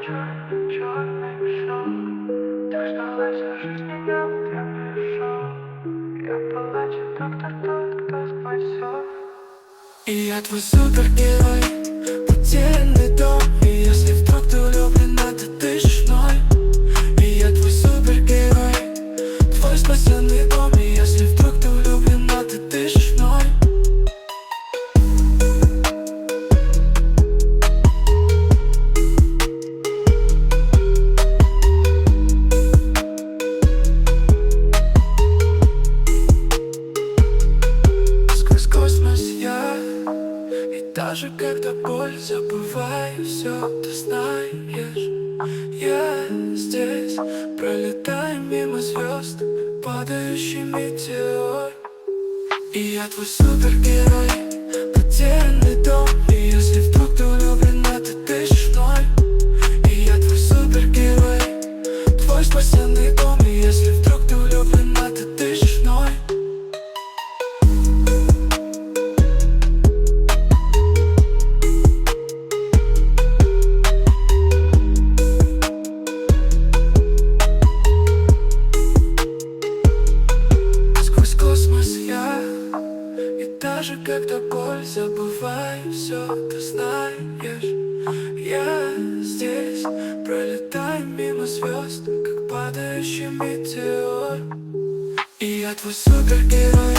черный, черный все. Так ждала всю жизнь, я вот я пришел. Я плачу, доктор, кто спасет. И я твой супергерой, потерянный дом. И если вдруг ты влюблена, то дышишь мной. И я твой супергерой, твой спасенный дом. И если вдруг ты влюблена, то дышишь мной. Сквозь космос я, и даже когда боль, забываю все, ты знаешь. Я здесь, пролетаю мимо звезд, падающий метеор. И я твой супергерой, потерянный дом. И если вдруг ты влюблена, ты дышишь мной. И я твой супергерой, твой спасенный дом. И если вдруг ты влюблена, ты дышишь мной. Сквозь космос я, и даже когда боль, забываю все, ты знаешь. Я здесь, пролетаю мимо звезд, как падающий метеор. И я твой супергерой,